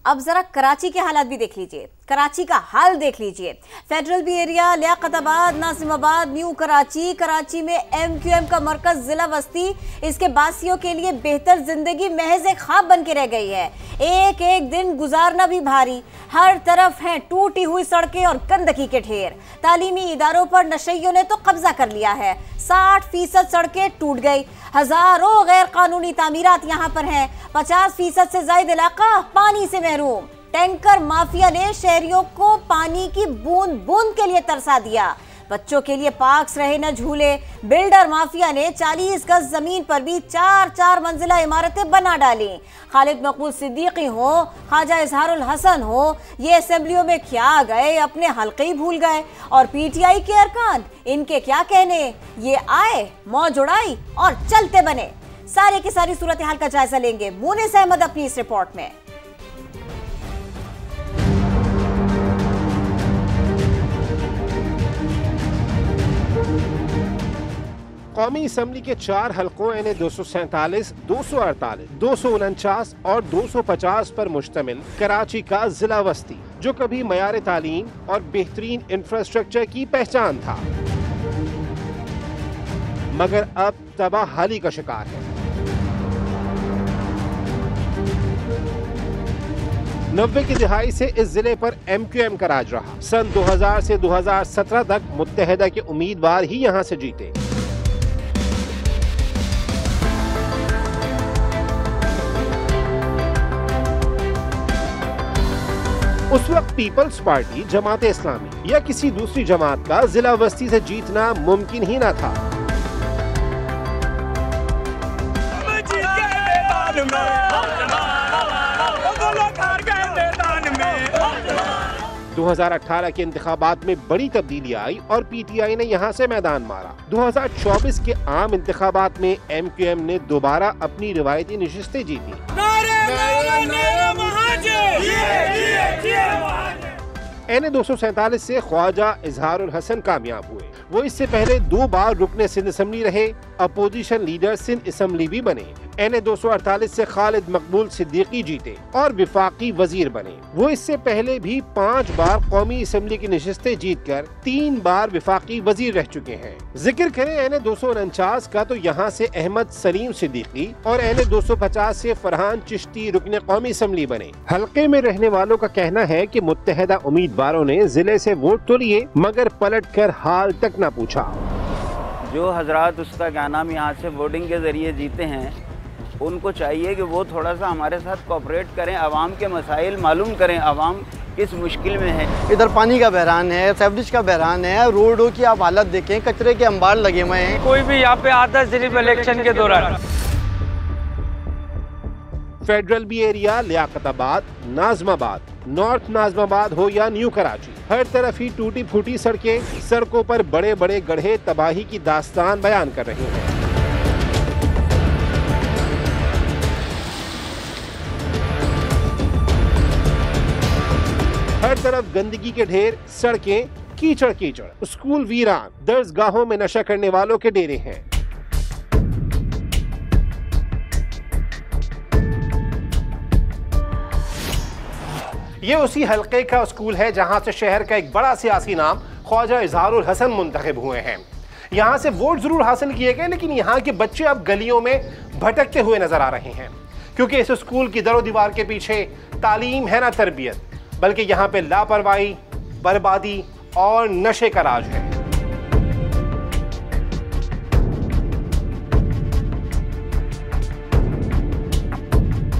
अब जरा कराची के हालात भी देख लीजिए, कराची का हाल देख लीजिए। Federal B Area, Liaquatabad, Nazimabad, New Karachi, Karachi में एमक्यूएम का मरकज जिला बस्ती, इसके बासियों के लिए बेहतर जिंदगी महज एक ख्वाब बन के रह गई है। एक एक दिन गुजारना भी भारी, हर तरफ हैं टूटी हुई सड़कें और गंदगी के ढेर। तालीमी इदारों पर नशइयों ने तो कब्जा कर लिया है, 60% सड़कें टूट गई, हजारों गैर कानूनी तामीरात यहाँ पर हैं, 50% से ज्यादा इलाका पानी से महरूम। टैंकर माफिया ने शहरियों को पानी की बूंद बूंद के लिए तरसा दिया। बच्चों के लिए पार्क्स रहे न झूले। बिल्डर माफिया ने 40 गज जमीन पर भी 4-4 मंजिला इमारतें बना डाली। खालिद मकबूल सिद्दीकी हो, ख्वाजा इजहारुल हसन हो, ये असेंबलियों में क्या गए, अपने हल्के ही भूल गए। और पीटीआई के अरकान, इनके क्या कहने, ये आए, मौज उड़ाई और चलते बने। सारे की सारी सूरत हाल का जायजा लेंगे मुनीस अहमद अपनी इस रिपोर्ट में। कौमी असम्बली के 4 हलकों यानी 247, 248, 249 और 250 पर मुश्तमिल कराची का जिला वस्ती, जो कभी मयार तालीम और बेहतरीन इंफ्रास्ट्रक्चर की पहचान था, मगर अब तबाहाली का शिकार है। 90 की दिहाई से इस जिले पर एमक्यूएम का राज रहा। सन 2000 से 2017 तक मुत्तहिदा के उम्मीदवार ही यहां से जीते। उस वक्त पीपल्स पार्टी, जमात इस्लामी या किसी दूसरी जमात का जिला बस्ती से जीतना मुमकिन ही न था। दो 2018 के इंतखाबात में बड़ी तब्दीली आई और पीटीआई ने यहां से मैदान मारा। 2024 के आम इंतखाबात में एमक्यूएम ने दोबारा अपनी रिवायती नशिस्तें जीती। एन 247 से ख्वाजा इजहारुल हसन कामयाब हुए। वो इससे पहले 2 बार रुकने सिंध असम्बली रहे, अपोजिशन लीडर सिंध असम्बली भी बने। एन 248 से खालिद मकबूल सिद्दीकी जीते और विफाकी वजीर बने। वो इससे पहले भी 5 बार कौमी असम्बली की नशिस्तें जीतकर 3 बार विफाकी वजीर रह चुके हैं। जिक्र करें एन 249 का तो यहाँ से अहमद सलीम सिद्दीकी और एन 250 से फरहान चिश्ती रुकने कौमी असम्बली बने। हल्के में रहने वालों का कहना है कि मुत्तहिदा उम्मीदवारों ने जिले से वोट तो लिए, मगर पलट कर हाल तक न पूछा। जो हजरात उसका क्या नाम यहाँ से वोटिंग के जरिए जीते हैं, उनको चाहिए कि वो थोड़ा सा हमारे साथ कोऑपरेट करें, आवाम के मसाइल मालूम करें, आवाम किस मुश्किल में है। इधर पानी का बहरान है, सेवरेज का बहरान है, रोडों की आप हालत देखें, कचरे के अंबार लगे हुए हैं। कोई भी यहाँ पे आता सिर्फ इलेक्शन के दौरान। Federal B Area, Liaquatabad, Nazimabad, North Nazimabad हो या न्यू कराची, हर तरफ ही टूटी फूटी सड़कें, सड़कों पर बड़े बड़े गड्ढे तबाही की दास्तान बयान कर रहे हैं। हर तरफ गंदगी के ढेर, सड़कें कीचड़ कीचड़, स्कूल वीरान, दर्जगाहों में नशा करने वालों के डेरे हैं। ये उसी हल्के का स्कूल है जहां से शहर का एक बड़ा सियासी नाम ख्वाजा इजहारुल हसन मुंतखब हुए हैं। यहां से वोट जरूर हासिल किए गए, लेकिन यहाँ के बच्चे अब गलियों में भटकते हुए नजर आ रहे हैं, क्योंकि इस स्कूल की दरो दीवार के पीछे तालीम है ना तरबियत, बल्कि यहाँ पे लापरवाही, बर्बादी और नशे का राज है।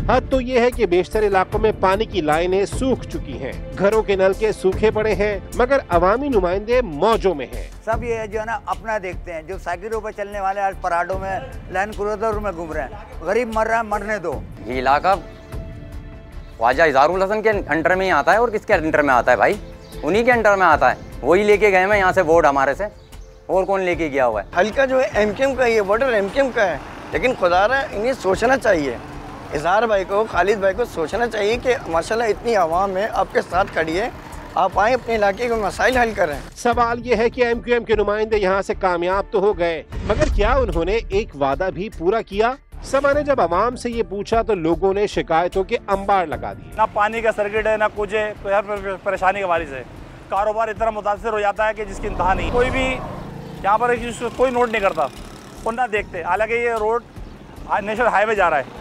हद तो यह है कि बेशतर इलाकों में पानी की लाइनें सूख चुकी हैं, घरों के नल के सूखे पड़े हैं, मगर अवामी नुमाइंदे मौजों में हैं। सब ये जो है ना अपना देखते हैं, जो साइकिलों पर चलने वाले आज पराडों में, लैंड क्रूजर में घूम रहे हैं, गरीब मर रहा है, मरने दो। ये इलाका ख्वाजा इजहारुल हसन के अंडर में ही आता है। और किसके अंडर में आता है भाई? उन्हीं के अंडर में आता है। वही लेके गए हैं यहाँ से वोट हमारे से, और कौन लेके गया हुआ है? हल्का जो है एमक्यूएम का, ये बॉर्डर एमक्यूएम का है, लेकिन खुदारा इन्हें सोचना चाहिए, इजहार भाई को, खालिद भाई को सोचना चाहिए कि माशाल्लाह इतनी आवाम है आपके साथ खड़ी है, आप आए अपने इलाके के मसाइल हल करें। सवाल ये है कि एमक्यूएम के नुमाइंदे यहाँ से कामयाब तो हो गए, मगर क्या उन्होंने एक वादा भी पूरा किया? समा ने जब आवाम से ये पूछा तो लोगों ने शिकायतों के अंबार लगा दिए। ना पानी का सर्किट है, ना कुछ है, तो हर परेशानी के बारिश है। कारोबार इतना मुतासर हो जाता है कि जिसकी इंतहा नहीं। कोई भी यहाँ पर कोई नोट नहीं करता और ना देखते। हालांकि ये रोड नेशनल हाईवे जा रहा है,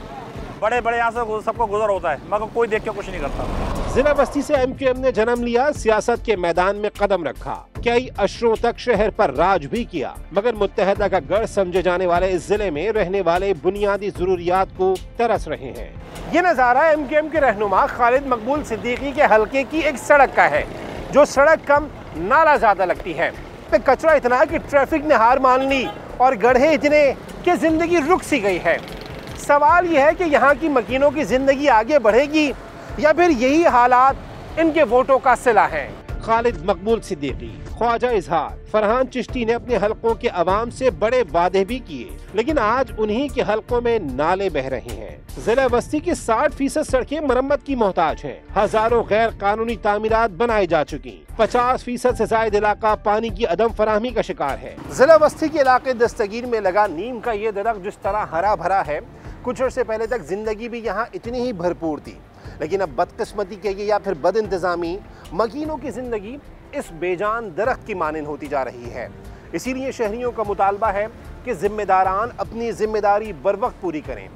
बड़े बड़े यहाँ से सबको गुजर होता है, मगर कोई देख के कुछ नहीं करता। जिला बस्ती से MQM ने जन्म लिया, सियासत के मैदान में कदम रखा, कई अशरों तक शहर पर राज भी किया, मगर मुत्तहदा का गढ़ समझे जाने वाले इस जिले में रहने वाले बुनियादी जरूरियात को तरस रहे हैं। ये नजारा MQM के रहनुमा खालिद मकबूल सिद्दीकी के हलके की एक सड़क का है, जो सड़क कम नाला ज्यादा लगती है। पे कचरा इतना कि ट्रैफिक ने हार मान ली और गड्ढे इतने कि जिंदगी रुक सी गई है। सवाल यह है कि यहाँ की मकीनों की जिंदगी आगे बढ़ेगी या फिर यही हालात इनके वोटों का सिला है। खालिद मकबूल सिद्दीकी, ख्वाजा इजहार, फरहान चिश्ती ने अपने हलकों के अवाम से बड़े वादे भी किए, लेकिन आज उन्हीं के हलकों में नाले बह रहे हैं। जिला बस्ती की 60% सड़कें मरम्मत की मोहताज हैं। हजारों गैर कानूनी तामीरात बनाई जा चुकी। 50% से ज्यादा इलाका पानी की अदम फराहमी का शिकार है। जिला बस्ती के इलाके दस्तगीर में लगा नीम का ये दरख्त जिस तरह हरा भरा है, कुछ अर्से पहले तक जिंदगी भी यहाँ इतनी ही भरपूर थी, लेकिन अब बदकिस्मती कहिए या फिर बद इंतजामी, मकीनों की जिंदगी इस बेजान दरख्त की मानिंद होती जा रही है। इसीलिए शहरियों का मुतालबा है कि जिम्मेदारान अपनी जिम्मेदारी बर वक्त पूरी करें,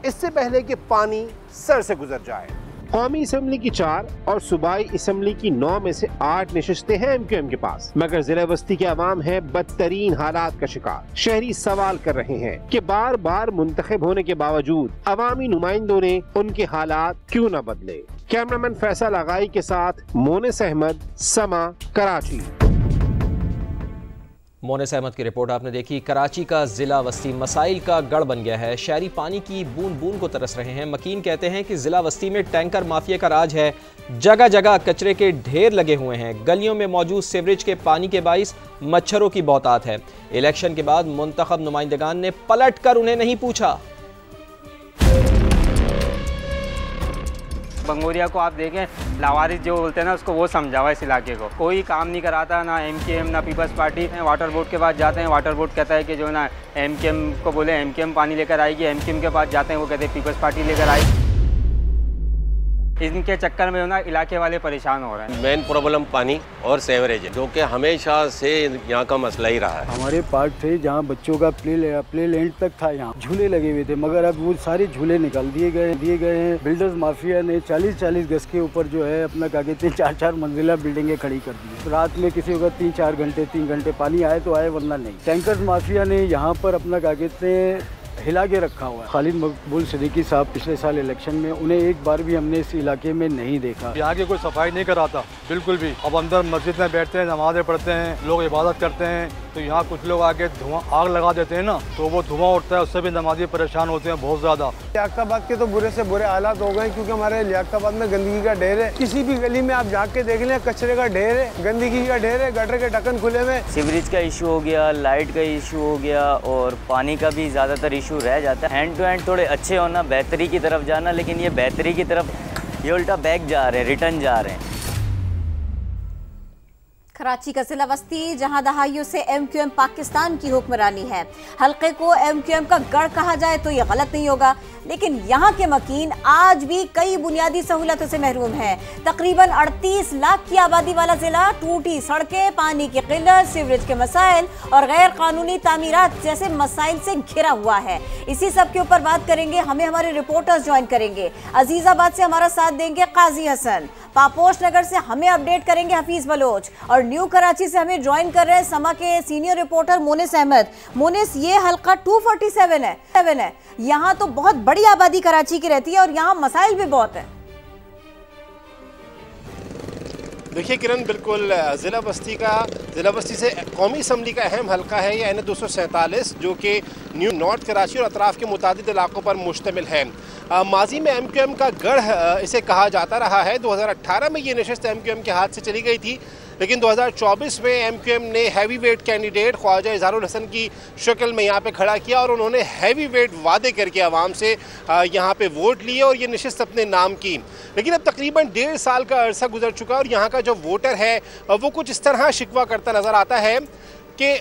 इससे पहले कि पानी सर से गुजर जाए। कौमी असम्बली की 4 और सूबाई असम्बली की 9 में से 8 नशिस्तें हैं MQM के पास, मगर जिला बस्ती के अवाम है बदतरीन हालात का शिकार। शहरी सवाल कर रहे हैं कि बार बार मुंतखब होने के बावजूद अवामी नुमाइंदों ने उनके हालात क्यों न बदले। कैमरामैन फैसल आगाई के साथ मोनिस अहमद, समा, कराची। मोनिस अहमद की रिपोर्ट आपने देखी। कराची का जिला वस्ती मसाइल का गढ़ बन गया है। शहरी पानी की बूंद बूंद को तरस रहे हैं। मकीन कहते हैं कि जिला वस्ती में टैंकर माफिया का राज है। जगह जगह कचरे के ढेर लगे हुए हैं। गलियों में मौजूद सीवरेज के पानी के बाइस मच्छरों की बहुतात है। इलेक्शन के बाद मुंतखब नुमाइंदगान ने पलट कर उन्हें नहीं पूछा। बंगोरिया को आप देखें, लावारिस जो बोलते हैं ना, उसको वो समझा हुआ इस इलाके को। कोई काम नहीं कराता, ना MQM ना पीपल्स पार्टी। वाटर बोर्ड के पास जाते हैं, वाटर बोर्ड कहता है कि जो ना MQM को बोले MQM पानी लेकर आएगी। MQM के पास जाते हैं, वो कहते हैं पीपल्स पार्टी लेकर आएगी। इनके चक्कर में ना इलाके वाले परेशान हो रहे हैं। मेन प्रॉब्लम पानी और सेवरेज है, जो कि हमेशा से यहाँ का मसला ही रहा है। हमारे पार्क थे जहाँ बच्चों का प्ले लैंड तक था, यहाँ झूले लगे हुए थे, मगर अब वो सारे झूले निकाल दिए गए हैं। बिल्डर्स माफिया ने 40-40 गज के ऊपर जो है अपना क्या कहते हैं 4-4 मंजिला बिल्डिंगें खड़ी कर दी। रात में किसी को 3 घंटे पानी आए तो आए, वरना नहीं। टैंकर्स माफिया ने यहाँ पर अपना क्या कहते हैं हिला के रखा हुआ है। खालिद मकबूल सिद्दीकी साहब पिछले साल इलेक्शन में, उन्हें एक बार भी हमने इस इलाके में नहीं देखा। यहाँ की कोई सफाई नहीं कराता बिल्कुल भी। अब अंदर मस्जिद में बैठते हैं, नमाज़ें पढ़ते हैं, लोग इबादत करते हैं, तो यहाँ कुछ लोग आके आग लगा देते हैं ना, तो वो धुआं उठता है, उससे भी नमाजी परेशान होते हैं बहुत ज़्यादा। लियाकताबाद के तो बुरे से बुरे हालात हो गए, क्योंकि हमारे लियाकताबाद में गंदगी का ढेर है। किसी भी गली में आप जाके देख लें, कचरे का ढेर है, गंदगी का ढेर है, गटर के ढक्कन खुले हुए। सीवरेज का इशू हो गया, लाइट का इशू हो गया और पानी का भी ज़्यादातर इशू रह जाता है। हैंड टू हैंड थोड़े अच्छे होना, बेहतरी की तरफ जाना, लेकिन ये बेहतरी की तरफ ये उल्टा बैक जा रहे हैं, रिटर्न जा रहे हैं। कराची का जिला वस्ती, जहां दहाइयों से MQM पाकिस्तान की हुक्मरानी है। हल्के को MQM का गढ़ कहा जाए तो ये गलत नहीं होगा, लेकिन यहाँ के मकीन आज भी कई बुनियादी सहूलतों से महरूम हैं। तकरीबन 38 लाख की आबादी वाला जिला टूटी सड़कें, पानी की किल्लत, सीवरेज के मसाइल और गैर कानूनी तामीरात जैसे मसाइल से घिरा हुआ है। इसी सब के ऊपर बात करेंगे, हमें हमारे रिपोर्टर्स ज्वाइन करेंगे। अजीजाबाद से हमारा साथ देंगे काजी हसन, पापोश नगर से हमें अपडेट करेंगे हफीज बलोच और न्यू कराची से हमें ज्वाइन कर रहे हैं समा के सीनियर रिपोर्टर मोनिस अहमद। मोनिस, ये हल्का 247 है, यहाँ तो बहुत बड़ी आबादी कराची की रहती है और यहाँ मसाइल भी बहुत है। देखिए किरण, बिल्कुल ज़िला बस्ती से कौमी असम्बली का अहम हल्का है ये N247, जो कि न्यू नॉर्थ कराची और अतराफ़ के मुतादिद इलाकों पर मुश्तमिल है। माजी में MQM का गढ़ इसे कहा जाता रहा है। 2018 में ये नशिस्त MQM के हाथ से चली गई थी, लेकिन 2024 में MQM ने heavy weight candidate Khwaja Izharul Hasan की शक्ल में यहाँ पे खड़ा किया और उन्होंने हैवी वेट वादे करके आवाम से यहाँ पे वोट लिए और ये नशिस्त अपने नाम की। लेकिन अब तकरीबन 1.5 साल का अरसा गुजर चुका और यहाँ का जो वोटर है वो कुछ इस तरह शिकवा करता नज़र आता है कि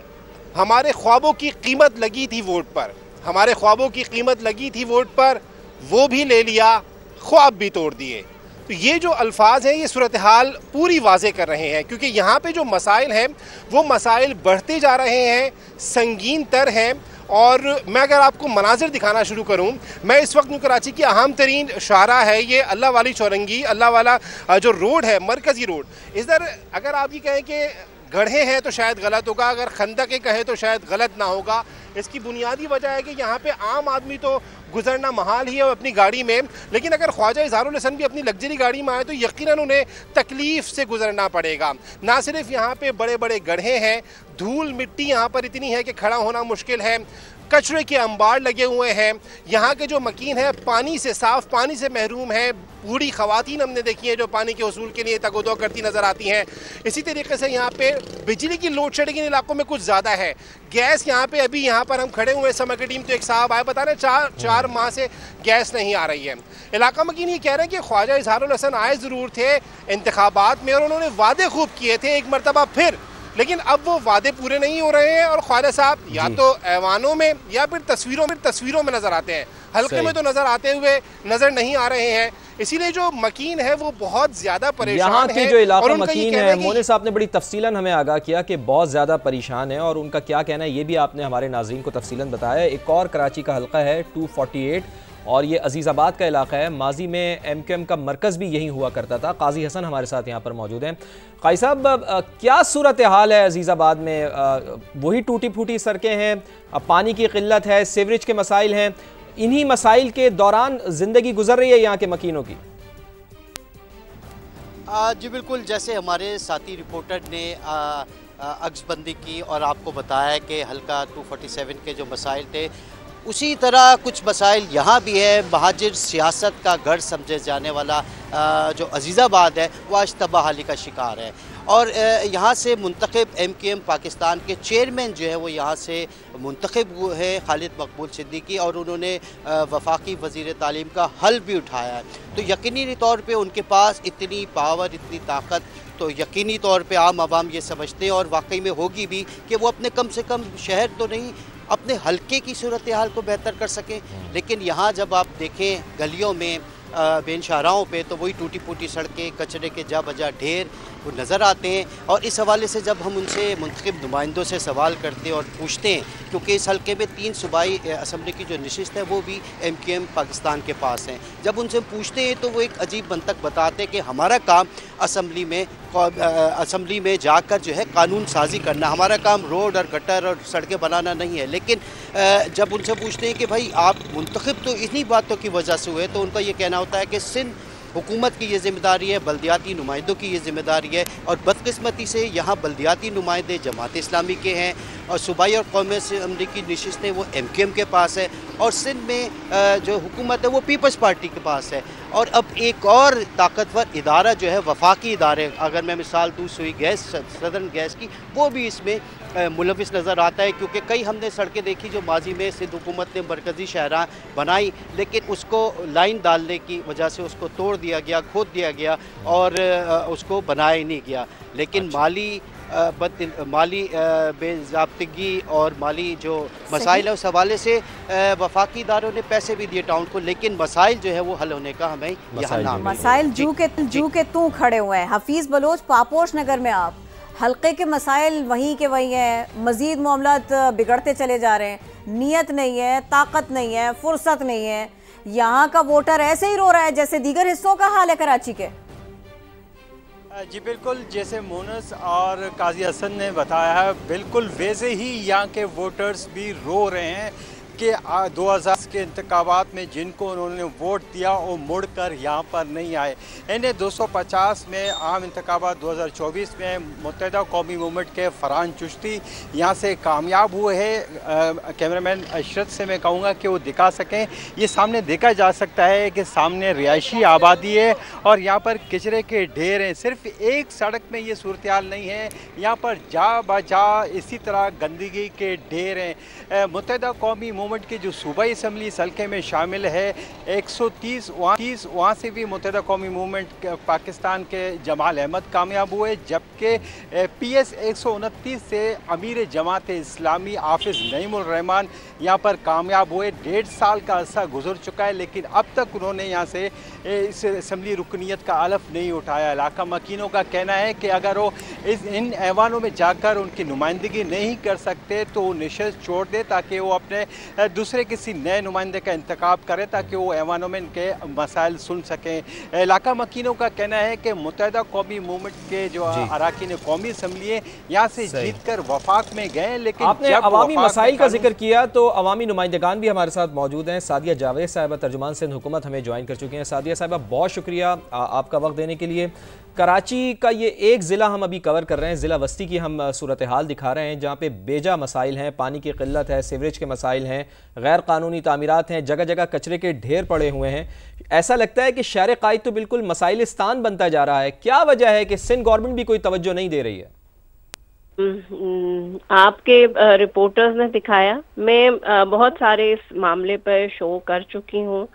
हमारे ख्वाबों की कीमत लगी थी वोट पर, हमारे ख्वाबों की कीमत लगी थी वोट पर, वो भी ले लिया, ख्वाब भी तोड़ दिए। तो ये जो अल्फाज हैं ये सूरत हाल पूरी वाज़े कर रहे हैं, क्योंकि यहाँ पे जो मसाइल हैं वो मसाइल बढ़ते जा रहे हैं, संगीन तर हैं। और मैं अगर आपको मनाजिर दिखाना शुरू करूँ, मैं इस वक्त न्यू कराची की अहम तरीन शाहरा है ये अल्लाह वाली चौरंगी, अल्लाह वाला जो रोड है, मरकज़ी रोड। इधर अगर आप ये कहें कि गड्ढे हैं तो शायद गलत होगा, अगर खंदकें कहें तो शायद गलत ना होगा। इसकी बुनियादी वजह है कि यहाँ पे आम आदमी तो गुजरना महाल ही है अपनी गाड़ी में, लेकिन अगर ख्वाजा इजहारुल हसन भी अपनी लग्जरी गाड़ी में आए तो यकीनन उन्हें तकलीफ़ से गुजरना पड़ेगा। ना सिर्फ यहाँ पे बड़े बड़े गड्ढे हैं, धूल मिट्टी यहाँ पर इतनी है कि खड़ा होना मुश्किल है, कचरे के अंबार लगे हुए हैं, यहाँ के जो मकीन है पानी से, साफ़ पानी से महरूम है। बूढ़ी ख़वातीन हमने देखी हैं जो पानी के उसूल के लिए तगोदो करती नज़र आती हैं। इसी तरीके से यहाँ पे बिजली की लोड शेडिंग इन इलाकों में कुछ ज़्यादा है। गैस यहाँ पे अभी यहाँ पर हम खड़े हुए समय की टीम, तो एक साहब आए बता रहे चार माह से गैस नहीं आ रही है। इलाका मकीन ये कह रहे हैं कि ख्वाजा इजहारुल हसन आए ज़रूर थे इंतखाबात में और उन्होंने वादे खूब किए थे एक मरतबा फिर, लेकिन अब वो वादे पूरे नहीं हो रहे हैं। और ख्वाजा साहब या तो ऐवानों में या फिर तस्वीरों में नज़र आते हैं, हल्के में तो नज़र आते हुए नज़र नहीं आ रहे हैं। इसीलिए जो मकीन है वो बहुत ज़्यादा परेशान यहाँ है। की जो इलाका मकीन है, कि मोने साहब ने बड़ी तफसीलन हमें आगाह किया कि बहुत ज़्यादा परेशान है और उनका क्या कहना है ये भी आपने हमारे नाज़रीन को तफसीलन बताया। एक और कराची का हल्का है 248 और ये अजीज़ाबाद का इलाका है। माजी में MQM का मरकज़ भी यहीं हुआ करता था। काजी हसन हमारे साथ यहाँ पर मौजूद हैं। काजी साहब, क्या सूरत हाल है अजीज़ाबाद में? वही टूटी फूटी सड़कें हैं, पानी की किल्लत है, सीवरेज के मसाइल हैं, इन्हीं मसाइल के दौरान ज़िंदगी गुजर रही है यहाँ के मकीनों की? जी बिल्कुल, जैसे हमारे साथी रिपोर्टर ने अक्सबंदी की और आपको बताया कि हल्का 247 के जो मसाइल थे, उसी तरह कुछ मसाइल यहाँ भी है। महाजिर सियासत का गढ़ समझे जाने वाला जो अजीज़ाबाद है वो आज तबाहाली का शिकार है। और यहाँ से मुंतखब MQM पाकिस्तान के चेयरमैन जो है वो यहाँ से मुंतखब हुए हैं, खालिद मकबूल सिद्दीकी, और उन्होंने वफाकी वज़ीर तालीम का हल भी उठाया है। तो यकीनी तौर पे उनके पास इतनी पावर, इतनी ताकत तो यकीनी तौर पे आम आवाम ये समझते हैं और वाकई में होगी भी कि वो अपने कम से कम शहर तो नहीं अपने हल्के की सूरत हाल को बेहतर कर सकें। लेकिन यहाँ जब आप देखें गलियों में, बेन शाहराहों पे, तो वही टूटी फूटी सड़कें, कचरे के जा बजा ढेर वो नज़र आते हैं। और इस हवाले से जब हम उनसे मुंतखब नुमाइंदों से सवाल करते हैं और पूछते हैं, क्योंकि इस हल्के में 3 सूबाई असम्बली की जो नशिस्त है वो भी MQM पाकिस्तान के पास हैं, जब उनसे पूछते हैं तो वो एक अजीब मंतक बताते हैं कि हमारा काम असम्बली में जाकर जो है कानून साजी करना, हमारा काम रोड और गटर और सड़कें बनाना नहीं है। लेकिन जब उनसे पूछते हैं कि भाई आप मुंतखब तो इन्हीं बातों की वजह से हुए, तो उनका ये कहना होता है कि सिंध हुकूमत की ये ज़िम्मेदारी है, बल्दियाती नुमाइंदों की ये ज़िम्मेदारी है। और बदकिस्मती से यहाँ बल्दियाती नुमाइंदे जमात इस्लामी के हैं और सूबाई और कौमी असम्बली की नशिस्तें वो MQM के पास है, और सिंध में जो हुकूमत है वो पीपल्स पार्टी के पास है। और अब एक और ताकतवर इदारा जो है वफाकी इदारे, अगर मैं मिसाल दूँ सुई गैस, सदर्न गैस की, वो भी इसमें मुलविस नज़र आता है। क्योंकि कई हमने सड़कें देखी जो माजी में सिंध हुकूमत ने मरकज़ी शहरा बनाई, लेकिन उसको लाइन डालने की वजह से उसको तोड़ दिया गया, खोद दिया गया और उसको बनाया ही नहीं गया। लेकिन माली बेज़ाब्तगी और माली जो मसाइल है उस हवाले से वफाकी इदारों ने पैसे भी दिए टाउन को, लेकिन मसाइल जो है वो हल होने का हमें यहाँ नाम मसाइल जू के तू खड़े हुए हैं। हफीज़ बलोच, पापोश नगर में आप, हल्के के मसाइल वहीं के वहीं हैं, मज़ीद मामलात बिगड़ते चले जा रहे हैं, नीयत नहीं है, ताकत नहीं है, फुर्सत नहीं है। यहाँ का वोटर ऐसे ही रो रहा है जैसे दीगर हिस्सों का हाल है कराची के। जी बिल्कुल, जैसे मोनस और काजी हसन ने बताया है, बिल्कुल वैसे ही यहाँ के वोटर्स भी रो रहे हैं कि 2000 के इंतखाबात में जिनको उन्होंने वोट दिया वो मुड़कर यहाँ पर नहीं आए। इन्हें 250 में आम इंतखाबात 2024 में मुत्तहिदा कौमी मूवमेंट के फरहान चिश्ती यहाँ से कामयाब हुए हैं। कैमरामैन अशरत से मैं कहूँगा कि वो दिखा सकें। ये सामने देखा जा सकता है कि सामने रिहायशी आबादी है और यहाँ पर कचरे के ढेर हैं। सिर्फ एक सड़क में ये सूरत हाल नहीं है, यहाँ पर जा बजा इसी तरह गंदगी के ढेर हैं। मुत्तहिदा कौमी मूवमेंट की जो सूबाई असम्बली इस हल्के में शामिल है 130 वहाँ से भी मुत्तहिदा कौमी मूवमेंट पाकिस्तान के जमाल अहमद कामयाब हुए, जबकि PS 129 से अमीर जमात इस्लामी हाफिज़ नईमुर रहमान यहाँ पर कामयाब हुए। 1.5 साल का अरसा गुजर चुका है, लेकिन अब तक उन्होंने यहाँ से इस असम्बली रुकनीत का अलफ नहीं उठाया। इलाका मकीनों का कहना है कि अगर वो इन ऐवानों में जाकर उनकी नुमाइंदगी नहीं कर सकते तो वो नशस्त छोड़ दे, ताकि वो अपने दूसरे किसी नए नुमाइंदे का इंतखाब करें ताकि वो ऐवानों में इनके मसाइल सुन सकें। इलाका मकीनों का कहना है कि मुत्तहिदा कौमी मूवमेंट के जो अराकीन कौमी असम्बली है यहाँ से जीत कर वफाक में गए, लेकिन आपने अवामी मसाइल का जिक्र किया तो अवामी नुमाइंदगान भी हमारे साथ मौजूद हैं। सादिया जावेद साहिबा तर्जुमान सिंध हुकूमत हमें ज्वाइन कर चुकी हैं। सादिया साहिबा, बहुत शुक्रिया आपका वक्त देने के लिए। कराची का ये एक ज़िला हम अभी कवर कर रहे हैं, ज़िला वस्ती की हम सूरत हाल दिखा रहे हैं, जहाँ पे बेजा मसाइल हैं, पानी की किल्लत है, सीवरेज के मसाइल हैं, गैर कानूनी तामीरात हैं, जगह जगह कचरे के ढेर पड़े हुए हैं। ऐसा लगता है कि शहर कायद तो बिल्कुल मसाइलिस्तान बनता जा रहा है। क्या वजह है कि सिंध गवर्नमेंट भी कोई तवज्जो नहीं दे रही है? आपके रिपोर्टर्स ने दिखाया, मैं बहुत सारे इस मामले पर शो कर चुकी हूँ।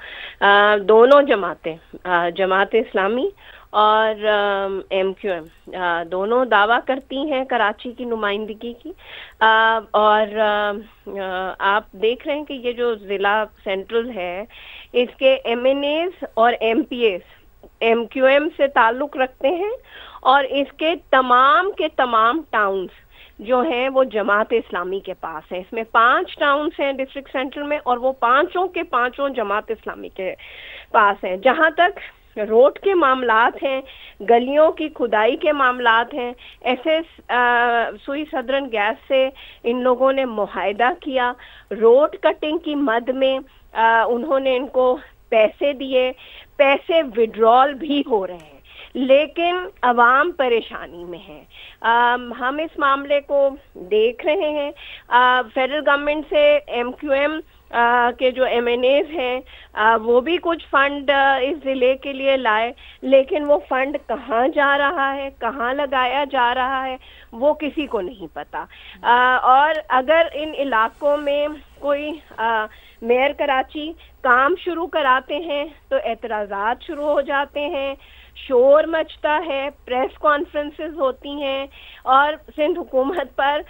दोनों जमातें, जमात इस्लामी और MQM दोनों दावा करती हैं कराची की नुमाइंदगी की। और आप देख रहे हैं कि ये जो ज़िला सेंट्रल है इसके MNAs और MPAs MQM से ताल्लुक़ रखते हैं, और इसके तमाम के तमाम टाउन्स जो हैं वो जमात इस्लामी के पास हैं। इसमें 5 टाउन्स हैं डिस्ट्रिक्ट सेंट्रल में, और वो पांचों के पांचों जमात इस्लामी के पास हैं। जहाँ तक रोड के मामलात हैं, गलियों की खुदाई के मामलात हैं, सुई सदरन गैस से इन लोगों ने मुआहदा किया। रोड कटिंग की मद में उन्होंने इनको पैसे दिए, पैसे विड्रॉल भी हो रहे हैं, लेकिन अवाम परेशानी में है। हम इस मामले को देख रहे हैं। फेडरल गवर्नमेंट से MQM के जो MNAs हैं वो भी कुछ फंड इस ज़िले के लिए लाए, लेकिन वो फंड कहाँ जा रहा है, कहाँ लगाया जा रहा है, वो किसी को नहीं पता। और अगर इन इलाकों में कोई मेयर कराची काम शुरू कराते हैं तो एतराज़ात शुरू हो जाते हैं, शोर मचता है, प्रेस कॉन्फ्रेंसेस होती हैं और सिंध हुकूमत पर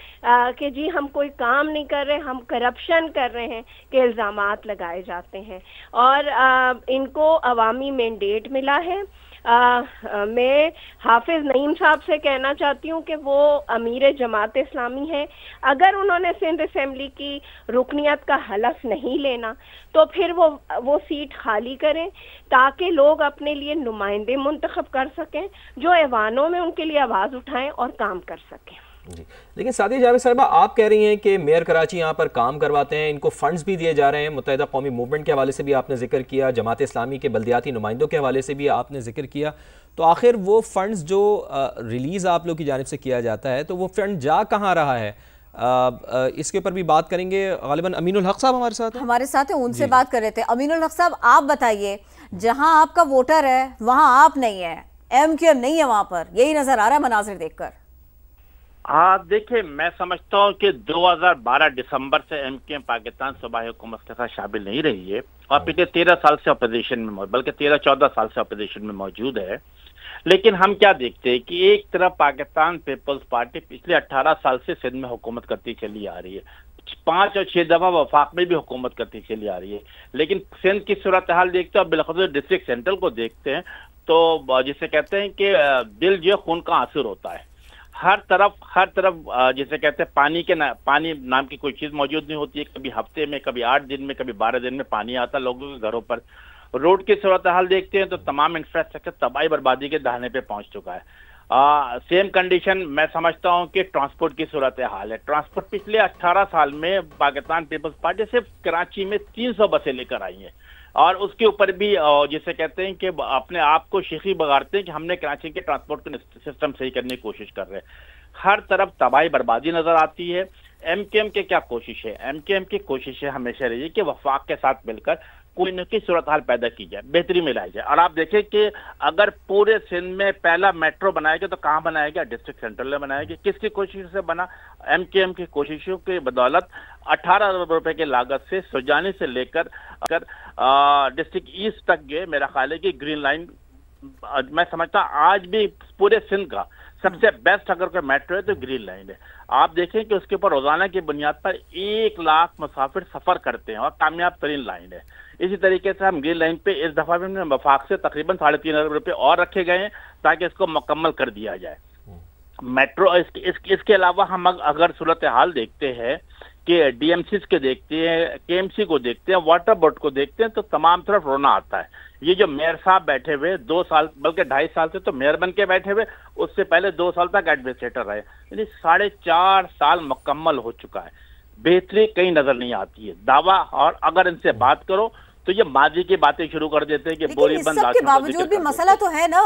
कि जी हम कोई काम नहीं कर रहे, हम करप्शन कर रहे हैं के इल्ज़ामात लगाए जाते हैं। और इनको अवामी मैंडेट मिला है। मैं हाफिज नईम साहब से कहना चाहती हूँ कि वो अमीर जमात इस्लामी हैं। अगर उन्होंने सिंध असेंबली की रुकनियत का हलफ नहीं लेना तो फिर वो सीट खाली करें, ताकि लोग अपने लिए नुमाइंदे मुंतखब कर सकें जो ऐवानों में उनके लिए आवाज़ उठाएं और काम कर सकें। जी, लेकिन सादिया जावेद साहिबा, आप कह रही हैं कि मेयर कराची यहाँ पर काम करवाते हैं, इनको फंड्स भी दिए जा रहे हैं। मुत्तहिदा कौमी मूवमेंट के हवाले से भी आपने जिक्र किया, जमात इस्लामी के बल्दियाती नुमाइंदों के हवाले से भी आपने जिक्र किया। तो आखिर वो फंड्स जो रिलीज़ आप लोग की जानिब से किया जाता है तो वो फंड जा कहाँ रहा है? इसके ऊपर भी बात करेंगे। गालिबन अमीनुल हक साहब हमारे साथ हैं, उनसे बात कर रहे थे। अमीनुल हक साहब, आप बताइए, जहाँ आपका वोटर है वहाँ आप नहीं है, MQM नहीं है वहाँ पर, यही नजर आ रहा है मनाजिर देखकर। हाँ, देखिए, मैं समझता हूँ कि 2012 दिसंबर से MQM पाकिस्तान सूबाई हुकूमत के साथ शामिल नहीं रही है और पिछले 13 साल से अपोजिशन में, बल्कि 13-14 साल से अपोजिशन में मौजूद है। लेकिन हम क्या देखते हैं कि एक तरफ पाकिस्तान पीपल्स पार्टी पिछले 18 साल से सिंध में हुकूमत करती चली आ रही है, 5 और 6 दफा वफाक में भी हुकूमत करती चली आ रही है। लेकिन सिंध की सूरत हाल देखते हैं और बिलखुसूस डिस्ट्रिक्ट सेंट्रल को देखते हैं तो जिसे कहते हैं कि दिल जो खून का आंसू होता है। हर तरफ जिसे कहते हैं पानी नाम की कोई चीज मौजूद नहीं होती है। कभी हफ्ते में, कभी 8 दिन में, कभी 12 दिन में पानी आता लोगों के घरों पर। रोड की सूरत हाल देखते हैं तो तमाम इंफ्रास्ट्रक्चर तबाही बर्बादी के दहाने पे पहुंच चुका है। सेम कंडीशन मैं समझता हूं कि ट्रांसपोर्ट की सूरत हाल है। ट्रांसपोर्ट पिछले 18 साल में पाकिस्तान पीपल्स पार्टी सिर्फ कराची में 300 बसें लेकर आई हैं और उसके ऊपर भी जिसे कहते हैं कि अपने आप को शेखी बगाड़ते हैं कि हमने कराची के ट्रांसपोर्ट का सिस्टम सही करने की कोशिश कर रहे हैं। हर तरफ तबाही बर्बादी नजर आती है। MQM के क्या कोशिश है? MQM की कोशिश है हमेशा रही है कि वफाक के साथ मिलकर कोई न कोई सूरत हाल पैदा की जाए, बेहतरी में लाई जाए। और आप देखें कि अगर पूरे सिंध में पहला मेट्रो बनाया गया तो कहाँ बनाया गया? डिस्ट्रिक्ट सेंटर में बनाया गया। किसकी कोशिश से बना? एमकेएम की कोशिशों की बदौलत 18 अरब रुपए की लागत से सुजानी से लेकर डिस्ट्रिक्ट ईस्ट तक गए। मेरा ख्याल है कि ग्रीन लाइन, मैं समझता आज भी पूरे सिंध का सबसे बेस्ट अगर कोई मेट्रो है तो ग्रीन लाइन है। आप देखें कि उसके ऊपर रोजाना की बुनियाद पर 1 लाख मुसाफिर सफर करते हैं और कामयाब तरीन लाइन है। इसी तरीके से हम ग्रीन लाइन पे इस दफा भी वफाक से तकरीबन 3.5 अरब रुपए और रखे गए हैं ताकि इसको मुकम्मल कर दिया जाए। मेट्रो इसके अलावा हम अगर सूरत हाल देखते हैं कि डीएमसी के देखते हैं, केएमसी को देखते हैं, वाटर बोर्ड को देखते हैं तो तमाम तरफ रोना आता है। ये जो मेयर साहब बैठे हुए 2 साल बल्कि 2.5 साल से तो मेयर बन के बैठे हुए, उससे पहले 2 साल तक एडमिनिस्ट्रेटर रहे, यानी 4.5 साल मुकम्मल हो चुका है। बेहतरी कहीं नजर नहीं आती है। दावा, और अगर इनसे बात करो तो ये माजी की बातें शुरू कर देते हैं कि बोरी बंद। के बावजूद भी मसला तो है ना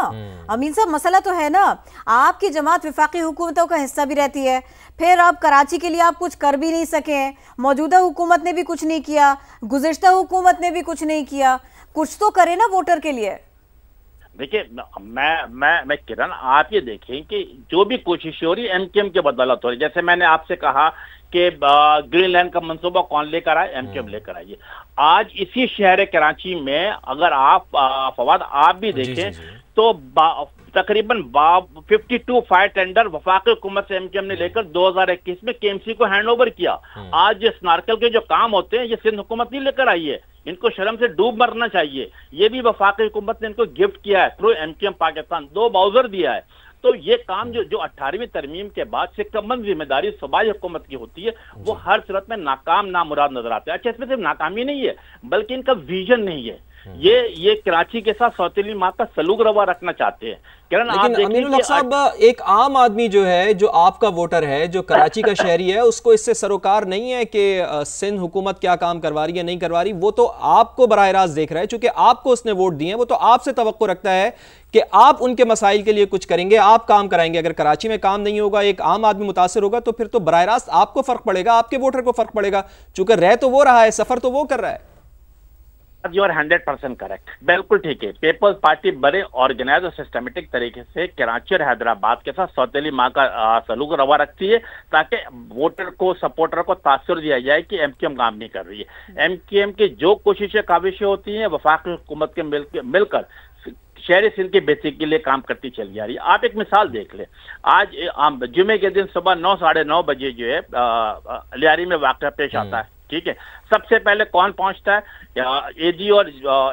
अमीन साहब, मसला तो है ना। आपकी जमात विफाकी हुकूमतों का हिस्सा भी रहती है, फिर अब कराची के लिए आप कुछ कर भी नहीं सके, मौजूदा हुकूमत ने भी कुछ नहीं किया, गुज़िश्ता हुकूमत ने भी कुछ नहीं किया, कुछ तो करे ना वोटर के लिए। देखिए मैं किरण, आप ये देखें कि जो भी कोशिश हो रही है एमकेएम के बदौलत हो रही है। जैसे मैंने आपसे कहा कि ग्रीन लाइन का मंसूबा कौन लेकर आए? एमकेएम लेकर आइए। आज इसी शहर कराची में अगर आप फवाद आप भी देखें तो तकरीबन 52 फायर टेंडर वफाकी हुकूमत से एमकेएम ने लेकर 2021 में केएमसी को हैंड ओवर किया। आज जिस स्नार्कल के जो काम होते हैं ये सिंध हुकूमत नहीं लेकर आई है, इनको शर्म से डूब मरना चाहिए। ये भी वफाकी हुकूमत ने इनको गिफ्ट किया है थ्रू एमकेएम पाकिस्तान, 2 बाउजर दिया है। तो ये काम जो 18वीं तरमीम के बाद से कमन जिम्मेदारी सूबाई हुकूमत की होती है, वो हर सूरत में नाकाम नामुराद नजर आते हैं। अच्छा, इसमें सिर्फ नाकामी नहीं है बल्कि इनका विजन नहीं है। ये कराची के साथ सौतेली माँ का सलूक रवा रखना चाहते हैं। लेकिन अमीनुल हक साहब, एक आम आदमी जो है, जो आपका वोटर है, जो कराची का शहरी है, उसको इससे सरोकार नहीं है कि सिंध हुकूमत क्या काम करवा रही है नहीं करवा रही। वो तो आपको बराह रास्त देख रहा है, चूंकि आपको उसने वोट दिए हैं, वो तो आपसे तवक्को रखता है कि आप उनके मसाइल के लिए कुछ करेंगे, आप काम कराएंगे। अगर कराची में काम नहीं होगा, एक आम आदमी मुतासर होगा, तो फिर तो बराह रास्त आपको फर्क पड़ेगा, आपके वोटर को फर्क पड़ेगा, चूंकि रह तो वो रहा है, सफर तो वो कर रहा है। You are 100% करेक्ट, बिल्कुल ठीक है। पीपल्स पार्टी बड़े ऑर्गेनाइज और सिस्टमेटिक तरीके से कराची और हैदराबाद के साथ सौतेली माँ का सलूक रवा रखती है ताकि वोटर को, सपोर्टर को तासुर दिया जाए कि एमकेएम काम नहीं कर रही है। एमकेएम की जो कोशिशें काविशें होती हैं वफाकी हुकूमत के मिलकर शहरी सिंध की बेहतरी के लिए काम करती चली जा रही है। आप एक मिसाल देख लें, आज जुमे के दिन सुबह 9 साढ़े 9 बजे जो है लियारी में वाक़या पेश आता है, ठीक है। सबसे पहले कौन पहुंचता है? एजी और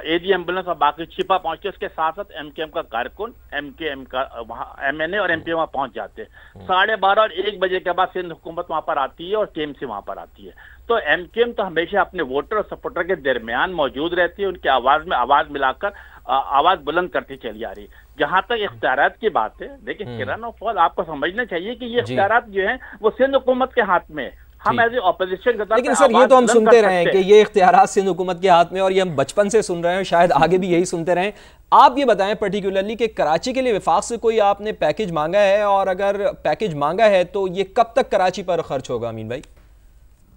एजी एम्बुलेंस और बाकी छिपा पहुंचते हैं। उसके साथ साथ एमकेएम का कारकुन, एमकेएम का वहाँ एमएनए और एमपी वहाँ पहुंच जाते हैं। 12:30 और 1 बजे के बाद सिंध हुकूमत वहाँ पर आती है और केएमसी वहाँ पर आती है। तो एमकेएम तो हमेशा अपने वोटर और सपोर्टर के दरमियान मौजूद रहती है, उनकी आवाज में आवाज मिलाकर आवाज बुलंद करती चली जा रही है। जहां तक इख्तियारात की बात है, देखिए किरण और फौज, आपको समझना चाहिए कि ये इख्तियारात जो है वो सिंध हुकूमत के हाथ में, हम एज ए ऑपोजिशन। लेकिन सर ये तो हम सुनते रहे हैं कि ये इख्तियारात सिंध हुकूमत के हाथ में, और ये हम बचपन से सुन रहे हैं, शायद आगे भी यही सुनते रहें। आप ये बताएं पर्टिकुलरली कि कराची के लिए विफाक से कोई आपने पैकेज मांगा है, और अगर पैकेज मांगा है तो ये कब तक कराची पर खर्च होगा? अमीन भाई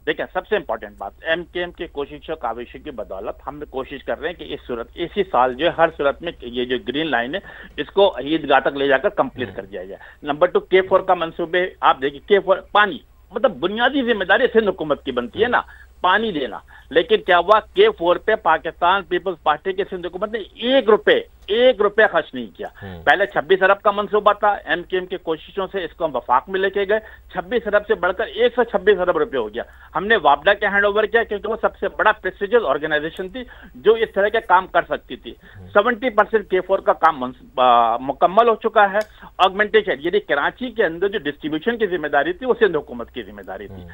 देखिए, सबसे इंपॉर्टेंट बात, एमकेएम की कोशिशों काविशों की बदौलत हम कोशिश कर रहे हैं कि इसी साल जो है हर सूरत में ये जो ग्रीन लाइन है इसको ईदगाह तक ले जाकर कंप्लीट कर दिया जाए। नंबर 2, K4 का मंसूबे आप देखिए, K4 पानी, मतलब बुनियादी जिम्मेदारी सिंध हुकूमत की बनती है ना, पानी देना। लेकिन क्या हुआ, K4 पे पाकिस्तान पीपल्स पार्टी के सिंध हुकूमत ने 1 रुपया खर्च नहीं किया। पहले 26 अरब का मंसूबा था, एमकेएम की कोशिशों से इसको हम वफाक में लेके गए, 26 अरब से बढ़कर 126 अरब रुपए हो गया। हमने वापडा के हैंड ओवर किया क्योंकि वो सबसे बड़ा प्रेस्टिजियस ऑर्गेनाइजेशन थी जो इस तरह के काम कर सकती थी। 70% K4 का काम मुकम्मल हो चुका है। ऑगमेंटेशन, यानी कराची के अंदर जो डिस्ट्रीब्यूशन की जिम्मेदारी थी वो सिंध हुकूमत की जिम्मेदारी थी।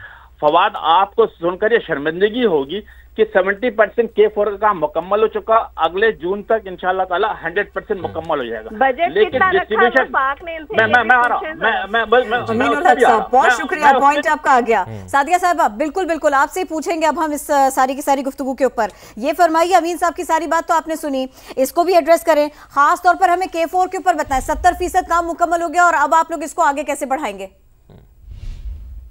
फवाद, आपको सुनकर ये शर्मिंदगी होगी कि 70% K4 का काम मुकम्मल हो चुका, अगले जून तक इंशाल्लाह ताला 100% मुकम्मल हो जाएगा। लेकिन डिस्ट्रीब्यूशन बहुत शुक्रिया, पॉइंट आपका आ गया। सादिया साहब, बिल्कुल आपसे पूछेंगे अब हम इस सारी की सारी गुफ्तगू के ऊपर। ये फरमाइए, अमीन साहब की सारी बात तो आपने सुनी, इसको भी एड्रेस करें, खास तौर पर हमें K4 के ऊपर बताएं। 70% काम मुकम्मल हो गया और अब आप लोग इसको आगे कैसे बढ़ाएंगे?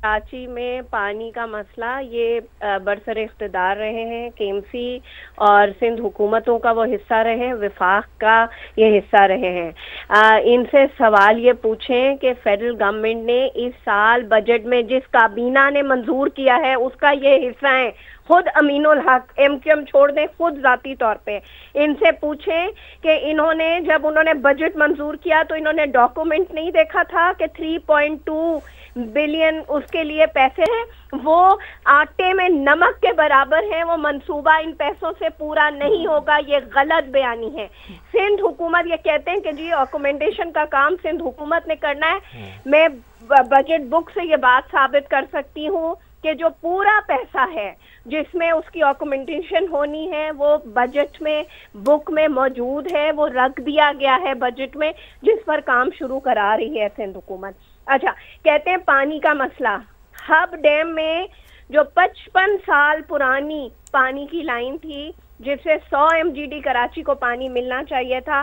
कराची में पानी का मसला ये बरसर इख्तिदार रहे हैं, केएमसी और सिंध हुकूमतों का वो हिस्सा रहे हैं, विफाक का ये हिस्सा रहे हैं। इनसे सवाल ये पूछें कि फेडरल गवर्नमेंट ने इस साल बजट में जिस काबीना ने मंजूर किया है उसका ये हिस्सा है। खुद अमीनुल हक एमक्यूएम छोड़ दें, खुद जाती तौर पे इनसे पूछें कि इन्होंने जब उन्होंने बजट मंजूर किया तो इन्होंने डॉक्यूमेंट नहीं देखा था कि 3.2 बिलियन उसके लिए पैसे हैं, वो आटे में नमक के बराबर हैं, वो मंसूबा इन पैसों से पूरा नहीं होगा, ये गलत बयानी है। सिंध हुकूमत ये कहते हैं कि जी ऑक्यूमेंटेशन का काम सिंध हुकूमत ने करना है। मैं बजट बुक से ये बात साबित कर सकती हूँ कि जो पूरा पैसा है जिसमें उसकी ऑक्यूमेंटेशन होनी है वो बजट में बुक में मौजूद है, वो रख दिया गया है बजट में, जिस पर काम शुरू करा रही है सिंध हुकूमत। अच्छा, कहते हैं पानी का मसला, हब डैम में जो 55 साल पुरानी पानी की लाइन थी जिससे 100 MGD कराची को पानी मिलना चाहिए था,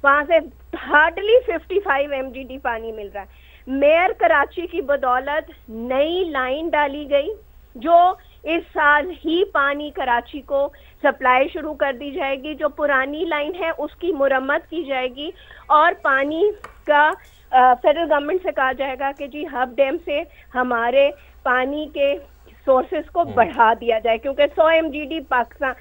वहां से हार्डली 55 MGD पानी मिल रहा है। मेयर कराची की बदौलत नई लाइन डाली गई जो इस साल ही पानी कराची को सप्लाई शुरू कर दी जाएगी। जो पुरानी लाइन है उसकी मुरम्मत की जाएगी और पानी का फेडरल गवर्नमेंट से कहा जाएगा कि जी हब डैम से हमारे पानी के सोर्सेस को बढ़ा दिया जाए, क्योंकि 100 MGD पाकिस्तान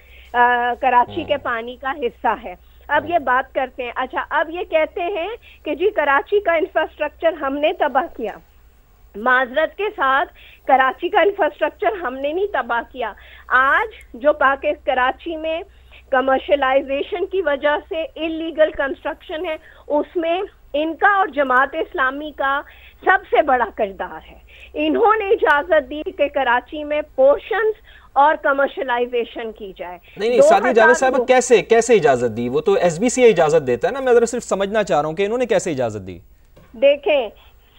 कराची के पानी का हिस्सा है। अब ये बात करते हैं। अच्छा, अब ये कहते हैं कि जी कराची का इंफ्रास्ट्रक्चर हमने तबाह किया। माजरत के साथ कराची का इंफ्रास्ट्रक्चर हमने नहीं तबाह किया। आज जो कराची में कमर्शलाइजेशन की वजह से इलीगल कंस्ट्रक्शन है उसमें इनका और जमात इस्लामी का सबसे बड़ा किरदार है। इन्होंने इजाजत दी कि कराची में पोर्शंस और कमर्शलाइजेशन की जाए। नहीं, सादिया जावेद साहब कैसे इजाजत दी? वो तो SBCA इजाजत देता है ना, मैं जरा सिर्फ समझना चाह रहा हूँ कि इन्होंने कैसे इजाजत दी। देखें,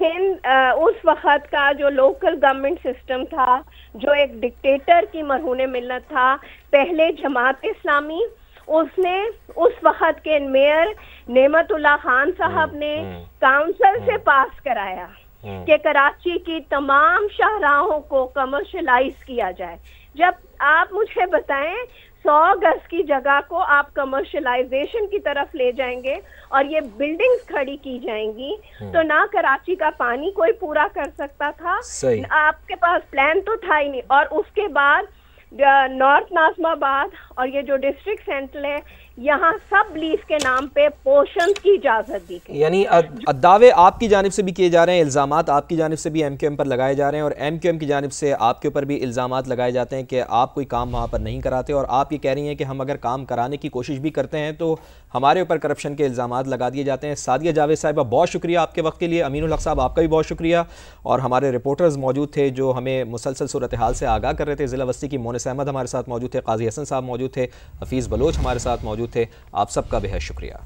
सिंध उस वक्त का जो लोकल गवर्नमेंट सिस्टम था, जो एक डिक्टेटर की मरहूने मिल्लत था, पहले जमात इस्लामी, उसने उस वक्त के मेयर नेमतुल्लाह खान साहब ने काउंसिल से पास कराया कि कराची की तमाम शाहराहों को कमर्शलाइज किया जाए। जब आप मुझे बताएं 100 गज की जगह को आप कमर्शलाइजेशन की तरफ ले जाएंगे और ये बिल्डिंग्स खड़ी की जाएंगी तो ना कराची का पानी कोई पूरा कर सकता था, आपके पास प्लान तो था ही नहीं। और उसके बाद नॉर्थ नाज़िमाबाद और ये जो डिस्ट्रिक्ट सेंटर है, यहाँ सब लीज के नाम पे पोर्शन की इजाजत दी गई। यानी दावे आपकी जानिब से भी किए जा रहे हैं, इल्जामात आपकी जानिब से भी MQM पर लगाए जा रहे हैं और MQM की जानिब से आपके ऊपर भी इल्जामात लगाए जाते हैं कि आप कोई काम वहाँ पर नहीं कराते, और आप ये कह रही हैं कि हम अगर काम कराने की कोशिश भी करते हैं तो हमारे ऊपर करप्शन के इल्जामात लगा दिए जाते हैं। सादिया जावेद साहिबा, बहुत शुक्रिया आपके वक्त के लिए। अमीनुल हक साहब, आपका भी बहुत शुक्रिया। और हमारे रिपोर्टर्स मौजूद थे जो हमें मुसलसल सूरत हाल से आगाह कर रहे थे। ज़िला वस्ती की मोनिस अहमद हमारे साथ मौजूद थे, काजी हसन साहब मौजूद थे, हफीज़ बलोच हमारे साथ मौजूद थे। आप सबका बेहद शुक्रिया।